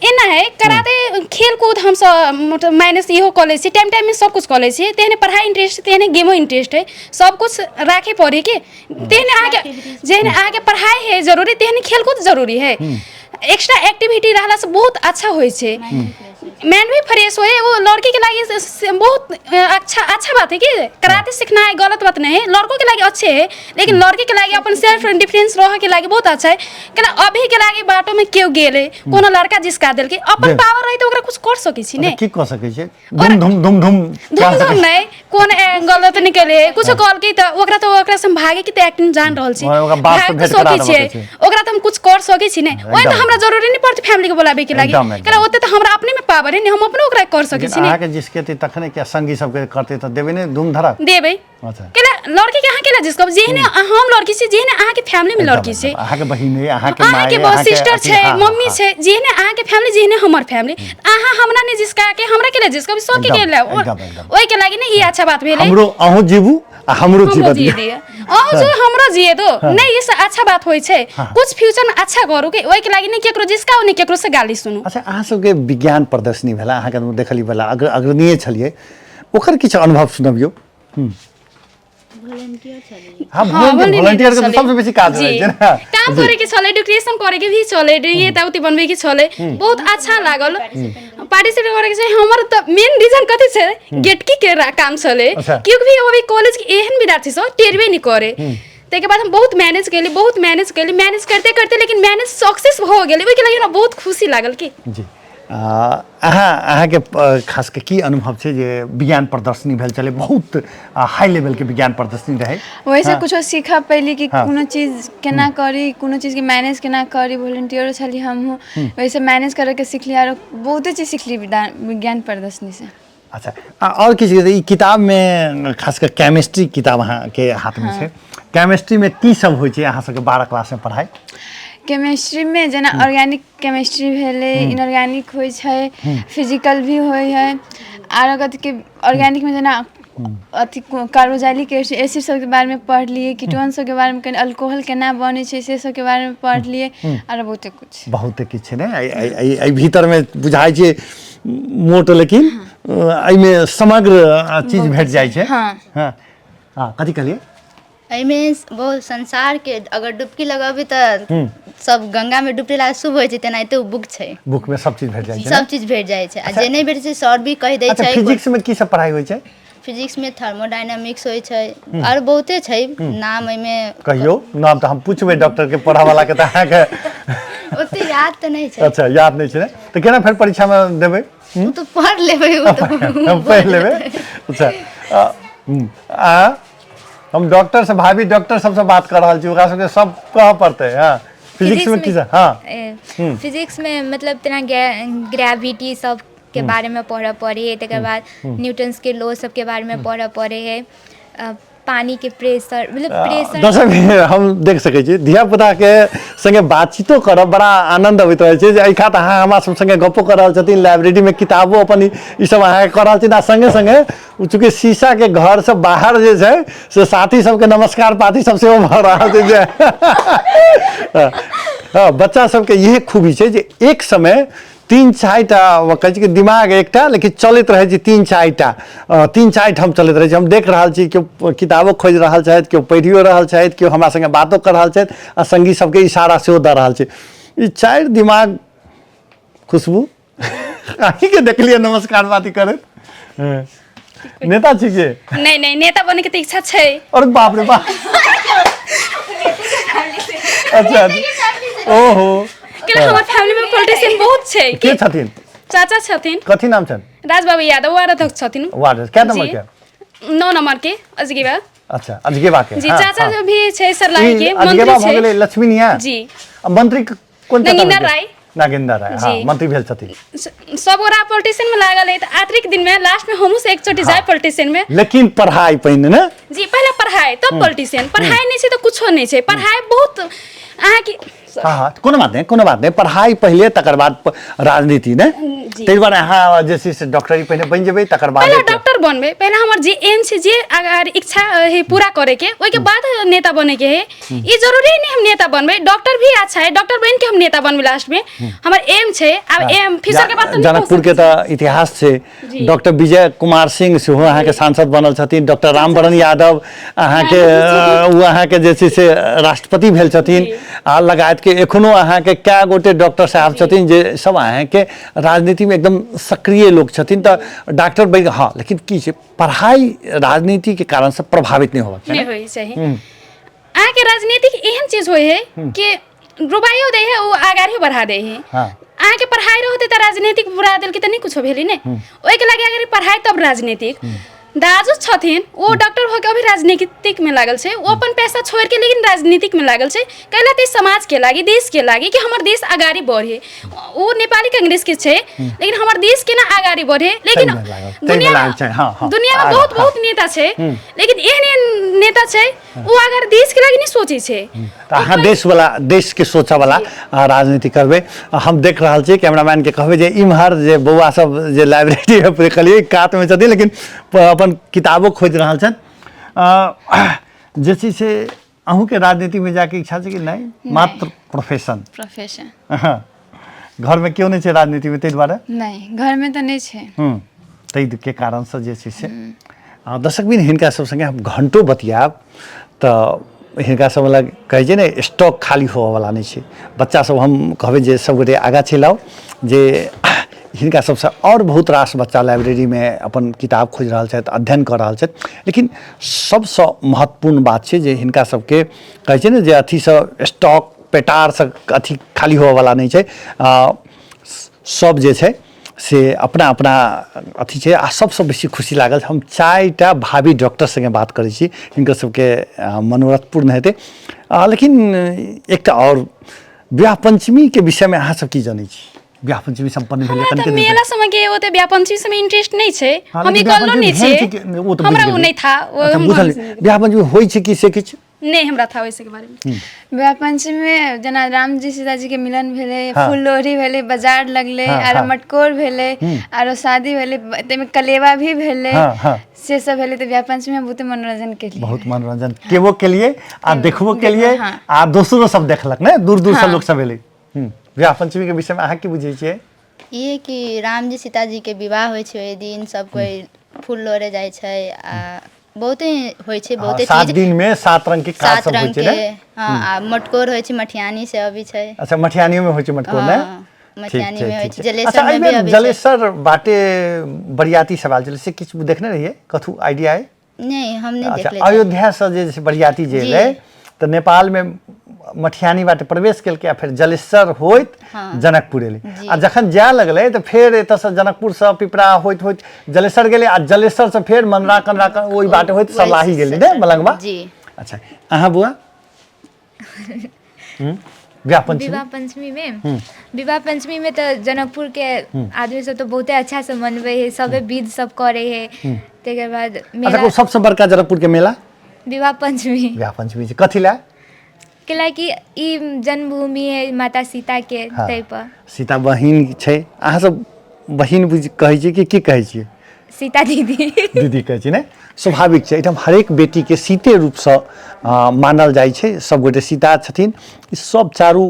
एना है कराते खेल कूद हम सब मतलब माइनस इहो कॉलेज से टाइम में सब कुछ कॉलेज से तेहने पढ़ाई इंटरेस्ट है, तेहने गेमो इंटरेस्ट है, सब कुछ राखे पड़े के। तेहने आगे जेहने आगे पढ़ाई है जरूरी, तेहने खेल कूद जरूरी है। एक्स्ट्रा एक्टिविटी रहला से बहुत अच्छा होय छै, माइंड भी फ्रेश होए। वो लड़की के लागि बहुत अच्छा बात है कि कराटे सीखना है, गलत बात नहीं है। लड़कों के लागि अच्छे है, लेकिन लड़की के लागि अपन सेल्फ डिफरेंस रह के लागि बहुत अच्छा है। कला अभी के लागि बाटो में केओ गेले कोनो लड़का जिसका देल के अपन पावर रही तो ओकरा कुछ कर सकै छी ने। की कर सकै छै? धुम नहीं कोन गलत निकले कुछ कॉल के त ओकरा से हम भागे के त एक्टिंग जान रहल छी, भाग सकै छी ओकरा त हम कुछ कर सकै छी ने। ओइ त हमरा जरूरी नहीं पड़त फैमिली के बुलाबे के लागि, कला ओते त हमरा अपने में पावर करे ने हम अपनो ओकरा कर सकै छी लेकिन अहाँके जिसके ती तखने क्या संगी सबके करते तो देबे ने धूम धड़क देबै अच्छा केला लड़की के अहाँ केला जिसको जेहने हम लड़की छी जेहने अहाँ के फैमिली में लड़की छै अहाँके बहिन है अहाँके अहाँ माय के बस सिस्टर छै मम्मी छै जेहने अहाँ के फैमिली जेहने हमर फैमिली अहाँ हमरा ने जिसका के हमरा केला जिसको भी सके केला ओइ के लागि ने ई अच्छा बात भेलै हमरो अहू जीवू आ हमरो जीवन जिए दिए जो हमरो जिए दो नहीं ये अच्छा बात होय छै कुछ फ्यूचर में अच्छा करू के ओइ के लागि ने केकरो जिसका ने केकरो से गाली सुनू अच्छा अहाँ सबके विज्ञान प्रदर्शनी भेला अहाँके देखली भेला अग्रणीय छलिए ओकर किछु अनुभव सुनबियौ हाँ वॉलंटियर के सबसे बेसी काज रहै छै ना काम करे के छले डेकोरेशन करे के भी छले ये ताउती बनबे के छले बहुत अच्छा लागल पार्टिसिपेट करे के छै हमर त मेन रीजन कथि छै गेट की के काम छले क्योंकि अभी कॉलेज के एहन विद्यार्थी सब टेरबे नहीं करे तेके बाद हम बहुत मैनेज कैली मैनेज करते करते लेकिन मैनेज सक्सेस हो गेली ओइ के लागि हमरा बहुत खुशी लागल की जी अहाँके खास के की अनुभव छै जे विज्ञान प्रदर्शनी भेल छलै बहुत हाई लेवल के विज्ञान प्रदर्शनी रहै वैसे कुछ सीखा पहले कि कोनो चीज केना करी कोनो चीज के मैनेज केना करी वॉलंटियर छली हम वैसे मैनेज करे के सीखली और बहुते चीज सीखली विज्ञान प्रदर्शनी से अच्छा और किसी ई किताब में खास कर केमिस्ट्री किताब अहाँ के हाथ में छै केमिस्ट्री में की सब होइ छै अहाँ सबके 12 क्लास में पढ़ाई केमिस्ट्री में जेना ऑर्गेनिक केमिस्ट्री भेले इनऑर्गेनिक होइ छै फिजिकल भी होइ है आरो कथि के ऑर्गेनिक में जेना अथि कार्बोक्सिलिक एसिड सब के बारे में पढ़ लिए कीटोन सब के बारे में अल्कोहल केना बने छै से सब के बारे में पढ़ लिए आरो बहुते कुछ ने आई भीतर में बुझाई छै मोट लेकिन आई में समग्र चीज भेट जाय छै हां कथि कहलिए एहिमे बहुत संसार के अगर डुबकी लगाबी त सब गंगा में डुबकी लगा शुभ होइ छै तेनाहिते बुक छै बुक में सब चीज भेट जाय छै सब चीज भेट जाय छै आ जे नहीं भेट छै सर भी कह दै छै अच्छा फिजिक्स में की सब पढ़ाई होइ छै फिजिक्स में थर्मोडायनामिक्स होइ छै और बहुते छै नाम एमे कहियो नाम त हम पूछबे डॉक्टर के पढ़ा वाला के त अहाँ के ओते याद त नहीं छै अच्छा याद नहीं छै त केना फिर परीक्षा में देबै तो पढ़ लेबै ओ तो हम पढ़ लेबै अच्छा हम डॉक्टर से भाभी डॉक्टर सबसे बात कर रहा छी ओकरा सबके सब कह पड़ते हां फिजिक्स में की हां फिजिक्स में मतलब तना ग्रेविटी सब के बारे में पढ़ पड़े है तकर बाद न्यूटन्स के लॉ सब के बारे में पढ़ पड़े है पानी के प्रेशर मतलब प्रेशर दर्शक हम देख सकै छी धिया पुता के संगे बातचीतो करब बड़ा आनंद अबैत रहै छै जे एहि खात अहाँ हमरा सब संगे गप्पो कर रहल छथिन लाइब्रेरी में किताबो अपन ई सब अहाँ कर रहल छथिन आ संगे संगे चूँकि शीशा के घर से बाहर जे छै से साथी सबके नमस्कार पाती सबसे भऽ रहल छै जे बच्चा सबके यही खूबी छै जे एक समय 3-4टा कहै छै कि दिमाग एकटा लेकिन चलैत रहै छै 3-4टा 3-4 ठाम चलैत रहै छै हम देख रहल छी केओ किताबो खोज रहल छथि केओ पढ़ियो रहल छथि केओ हमरा संगे बातो कर रहल छथि आ संगी सबके इशारा सेहो दऽ रहल छै ई 4 दिमाग खुशबू अहीं के देखलिए नमस्कार बाती करैत नेता छी के नहीं नेता बने के त इच्छा छै अरे बाप रे बाप अच्छा ओहो के हमर फैमिली में पॉलिटिशियन बहुत छै के छथिन चाचा छथिन कथि नाम छन राजबाबू यादव वार्ड अध्यक्ष छथिन वार्ड क्या नंबर के 9 नंबर के अजगेबा अच्छा अजगेबा के जी चाचा जो भी छै सरलाई के अजगेबा भऽ गेलै लक्ष्मीनिया जी मंत्री कोन नागेंद्र राय नागेंद्र राय हां मंत्री भेल छथिन सब गोरा पॉलिटिशियन में लागल है त आखिरी दिन में लास्ट में हमहु से एक चोटी जाय पॉलिटिशियन में लेकिन पढ़ाई पहिने ना जी पहले पढ़ाई तब पॉलिटिशियन पढ़ाई नहीं छै तो कुछो नहीं छै पढ़ाई बहुत अहाँ की हाँ कोनो बात नहीं पढ़ाई पहले तकर बाद राजनीति ने तै बार अहाँ जैसे से डॉक्टरी पहले बन जेबै तकर बाद पहले डॉक्टर बनबे पहले हमर जे एम छै जे अगर इच्छा है पूरा करे के ओइ के बाद नेता बने के है ई जरूरी नहीं हम नेता बनबे डॉक्टर भी अच्छा है डॉक्टर बन के हम नेता बनबे लास्ट में हमर एम छै अब एम फ्यूचर के बात जनकपुर के त इतिहास छै डॉक्टर विजय कुमार सिंह सेहो अहाँ के सांसद बनल छथिन डॉक्टर रामवरण यादव अहाँ के वो अहाँ के जे छै से राष्ट्रपति भेल छथिन आ लगायत के एखनो अहाँ के क्या गोटे डॉक्टर साहब छथिन जे सब अहाँ के राजनीति में एकदम सक्रिय लोग छथिन त डॉक्टर बन हाँ लेकिन की छै पढ़ाई राजनीति के कारण से प्रभावित नहीं होबा नहीं होई चाहिए अहाँ के राजनीति के एहन चीज होय है कि रुबाइयो दे है वो आगारियो बढ़ा दे है अहाँ के पढ़ाई रहते त राजनीतिक बुरा दिल के त नहीं कुछ भेली ने ओइ के लागि अगर पढ़ाई तब राजनीतिक दाजू छथिन वो डॉक्टर होके अभी राजनीतिक में लागल छे वो अपन पैसा छोड़ के लेकिन राजनीतिक में लागल छे कैला ते समाज के लागी देश के लागी कि हमर देश आगाड़ी बढ़े वो नेपाली कांग्रेस के छे लेकिन हमर देश के ना आगाड़ी बढ़े लेकिन सही में लागल, दुनिया सही में लागल छे, हाँ, हाँ। दुनिया में हाँ, बहुत हाँ। बहुत नेता छे लेकिन एहन नेता छे वो अगर देश के लागी नहीं सोचे छे तो अहाँ देश के सोचा वाला राजनीति करबे। हम देख रहल छी कैमरामैन के कहबे जे इम्हर जे बौआ सब जे लाइब्रेरी है पूरे कहलिए कात में छथिन लेकिन अपन किताबो खोज रहल छथि। जे चीज से अहूँ के राजनीति में जाके इच्छा छै कि नहीं मात्र प्रोफेशन प्रोफेशन घर में क्यों नहीं छै राजनीति में ताहि दुआरे नहीं घर में तो नहीं है। ताहि के कारण से जे छै से दर्शक बिन हिनका सब संगे हम घंटों बतियाब तऽ हिनका सब लग कहै छै ने स्टॉक खाली होवऽ वाला नहीं छै। बच्चा सब हम कहबे जे सब गोटे आगा चलि जे हिनका सबसे और बहुत रास बच्चा लाइब्रेरी में अपन किताब खोज रहल छथि अध्ययन कर रहल छथि लेकिन सबसे महत्वपूर्ण बात छै जे हिनका सबके कहै छै ने जे अथी से स्टॉक पेटार से अथी खाली होवऽ वाला नहीं छै। सब जे छै से अपना अपना अथी छै आ सबसे बेसी खुशी लागल हम 4टा भावी डॉक्टर संगे बात करै छी हिनकर सबके मनोरथपूर्ण हेतै। लेकिन एकटा और विवाह पंचमी के विषय में अहाँ सब की जानै छी विवाह पंचमी संपन्न भेलै हमरा तो मेला समय के ओते व्याह पंचमी समय इंटरेस्ट नहीं छे हाँ, हम लेकिन इकल्लो व्याह नहीं पंचमी छे भेल छै कि- वो तो हमरा बुझि वो गेलियै। नहीं था वो अच्छा, हम बुझल विवाह पंचमी होइ छै कि से किछु नहीं हमरा था वैसे के बारे में विवाह पंचमी में जना राम जी सीता जी के मिलन भेले हाँ। फूल लोहड़ी भेले बाजार लगले हाँ, आरो हाँ। मटकोर भेले आरो शादी भेले तेमे कलेवा भी भेले हाँ, हाँ। से सब भेले तो विवाह पंचमी में बहुते मनोरंजन के लिए बहुत मनोरंजन केवो के लिए आ देखबो के लिए हाँ। आ दोसरो सब देखलक ने दूर दूर से लोग सब एलै। विवाह पंचमी के विषय में अहाँ की बुझै छियै ये कि राम जी सीता जी के विवाह होइ छै ओहि दिन सब कोई फूल लोड़े जाइ छै आ बहुते होइ छै बहुते 7 चीज दिन में 7 रंग के काज 7 सब होइ रंग छै के ने हाँ आ मटकोर होइ छै मठियानी से अभी छै अच्छा मठियानियों में होइ छै मटकोर ने हाँ, मठियानी में होइ छै अच्छा जलेसर में भी एहिमे अभी छै जलेसर बाटे बरियाती सवाल छलै से किछु देखने रहिए कथु आइडिया है नहीं हम नहीं अच्छा देख ले अयोध्या से जे बरियाती जे जी। एलै तऽ नेपाल में मठियानी बाटे प्रवेश केलकै आ फिर जलेसर होइत हाँ। जनकपुर एलै जी। आ जखन जाय लगलै तऽ फेर एतऽ से जनकपुर से पिपरा होइत होइत जलेसर गेलै आ जलेसर से फेर मनरा कनरा ओहि बाटे होइत सलाही गेलै ने मलंगवा जी अच्छा अहाँ बुआ विवाह पंचमी विवाह पंचमी में तो जनकपुर के आदमी सब तो बहुते अच्छा से मनबे है सबे विध सब करे है तेकर बाद अच्छा मेला को सबसे बड़का जनकपुर के मेला विवाह पंचमी विवाह पंचमी छै कथी ला कैला कि ई जन्मभूमि है माता सीता के हाँ। तै पर सीता बहिन छै अहाँ सब बहिन बुझ कहै छियै कि की कहै छियै सीता दीदी दीदी कहै छियै ने स्वाभाविक छै एहिठाम हरेक बेटी के सीते रूप से मानल जाइ छै सब गोटे सीता छथिन ई सब चारू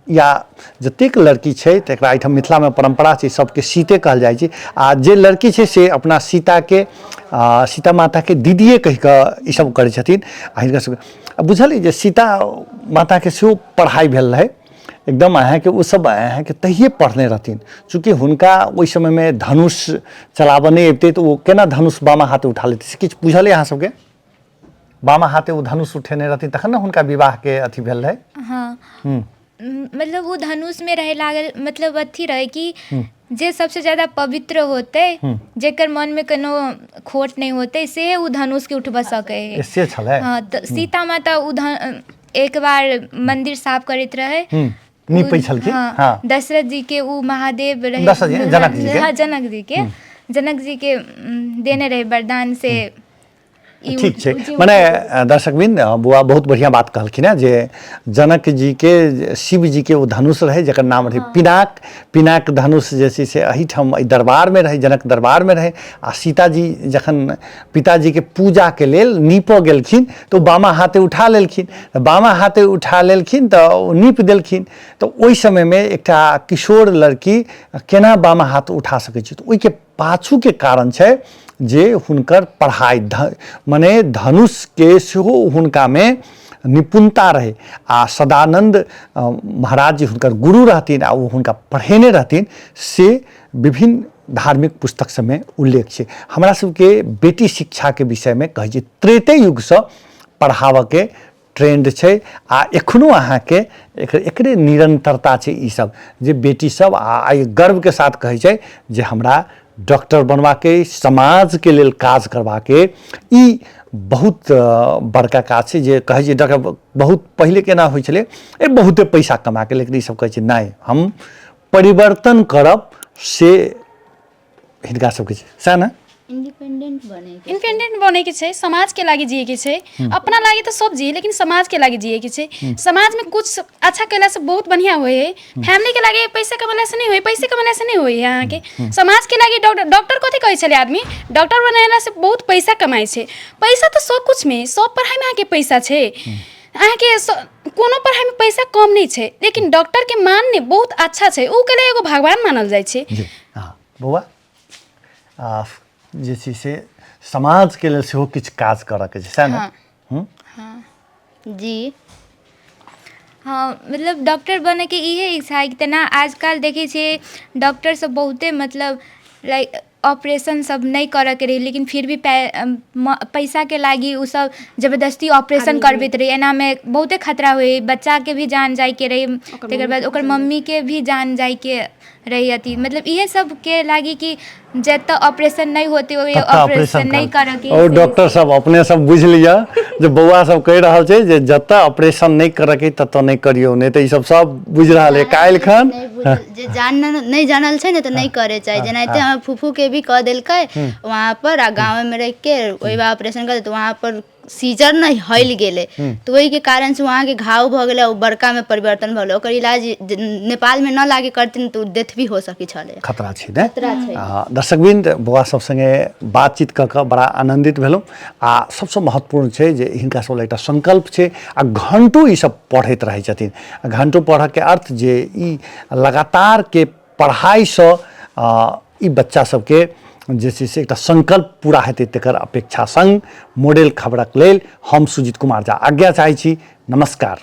या जतेक लड़की छै तकरा एहिठाम मिथिला में परंपरा छै सबके सीते कहल जाइ छै आ जे लड़की छै से अपना सीता के सीता माता के दीदिए कहि कऽ ई सब करै छथिन आ हिनका सबके बुझल अइ जे सीता माता के सेहो पढ़ाई भेल रहै एकदम अहाँके ओ सब अहाँके तहिए पढ़ने रहथिन चूँकि हुनका ओहि समय में धनुष चलाबऽ नहि अबितै तऽ ओ केना धनुष बामा हाथे उठा लेतै से किछु बुझल अइ अहाँ सबके बामा हाथे ओ धनुष उठेने रहथिन तखन ने हुनका विवाह के अथी भेल रहै हाँ मतलब वो धनुष में रहे लागल मतलब अथी रहे कि जे सबसे ज्यादा पवित्र होते जेकर मन में कोनो खोट नहीं होते से उ धनुष के उठबा सके है से छलै हाँ तो सीता माता एक बार मंदिर साफ करैत रहे नीपै छलखिन हाँ दशरथ जी के उ महादेव रहे दशरथ जी, जनक जी के? हाँ जनक जी के देने रहे वरदान से ई ठीक छै उ- मने दर्शकबिन बुआ बहुत बढ़िया बात कहलखिन है जे जनक जी के शिव जी के ओ धनुष रहे जकर नाम रहे पिनाक धनुष जे छै से एहिठाम एहि दरबार में रहे जनक दरबार में रहे आ सीताजी जखन पिताजी के पूजा के लेल नीपऽ गेलखिन तऽ ओ बामा हाथे उठा लेलखिन बामा हाथे उठा लेलखिन तऽ ओ नीप देलखिन तऽ ओहि समय में एकटा किशोर लड़की केना बामा हाथ उठा सकै छै तऽ ओहिके पाछू के कारण छै जे हुनकर पढ़ाई मने धनुष के सेहो हुनका में निपुणता रहे आ सदानंद महाराज जी हुनकर गुरु रहथिन आ ओ हुनका पढ़ेने रहथिन से विभिन्न धार्मिक पुस्तक सब में उल्लेख छै हमरा सबके बेटी शिक्षा के विषय में कहै छै त्रेते युग से पढ़ावऽ के ट्रेंड छै आ एखनो अहाँके एकरे निरंतरता छै ई सब जे बेटी सब आ गर्व के साथ कहै छै जे हमरा डॉक्टर बनबाके समाज के लेल काज करबाके ई बहुत बड़का काज छै जे कहै छै डॉक्टर बहुत पहिले केना होइ छलै बहुते पैसा कमा के लेकिन ई सब कहै छै नहीं हम परिवर्तन करब से हिनका सबके छै सएह ने इंडिपेंडेंट बने के छै समाज के लागे जिए के छै अपना लागे तो सब जिए लेकिन समाज के लागे जिए के छै समाज में कुछ अच्छा कैला से बहुत बढ़िया होए है फैमिली के लागे पैसा कमाला से नहीं होए पैसे कमाला से नहीं होए यहाँ के समाज के लागे डॉक्टर कथी कहै छले आदमी डॉक्टर बनेला से बहुत पैसा कमाए छै पैसा तो सब कुछ में सब पढ़ाई में आके पैसा छै अहाँ के कोनो पढ़ाई में पैसा कम नहीं छै लेकिन डॉक्टर के मान ने बहुत अच्छा छै उ के लिए एगो भगवान मानल जाय छै बौआ जे छै से समाज के लेल सेहो किछु काज करऽ के छै सएह ने जी हाँ मतलब डॉक्टर बने के इहे इच्छा है कि तना आजकल देखे छिए डॉक्टर सब बहुते मतलब लाइक ऑपरेशन सब नहीं करे के रही लेकिन फिर भी पैसा के लागी उ सब जबरदस्ती ऑपरेशन करबैत रही एना में बहुते खतरा हुई बच्चा के भी जान जाए के रही तकर बाद ओकर मम्मी के भी जान जाए के रही अथी मतलब इहे सब के लागी कि जत ऑपरेशन नहीं होते ऑपरेशन नहीं करे के और डॉक्टर सब अपने सब बुझ लिया जे बौआ सब कह रहल छै जे जत ऑपरेशन नहीं करे के तत नहीं करियो नहीं तो ई सब बुझ रहल है काल्हि खन जे नहीं जानल छै ने तो नहीं करे चाहिए जेनाते हम फूफू के भी कह देलकै वहाँ पर आ गाँव में रह के वही बार ऑपरेशन कर तो वहाँ पर सीजर नहीं हल गेले तो वही के कारण से वहाँ के घाव भ गेले बड़का में परिवर्तन भले ओकर इलाज नेपाल में न लागे करथिन तो डेथ भी हो सकी छले खतरा छै ने दर्शकबिंद बौआ सब संगे बातचीत क बड़ा आनंदित भेलहुँ आ सबसे महत्वपूर्ण छै जे हिनका सब एकटा संकल्प छै आ घंटो ई सब पढ़ैत रहै छथिन घंटो पढ़ऽ के अर्थ जे ई लगातार के पढ़ाई से ई बच्चा सबके जे छै से एकटा संकल्प पूरा हेतै तकर अपेक्षा संग मॉडल खबरक लेल हम सुजीत कुमार झा आज्ञा चाहै छी नमस्कार।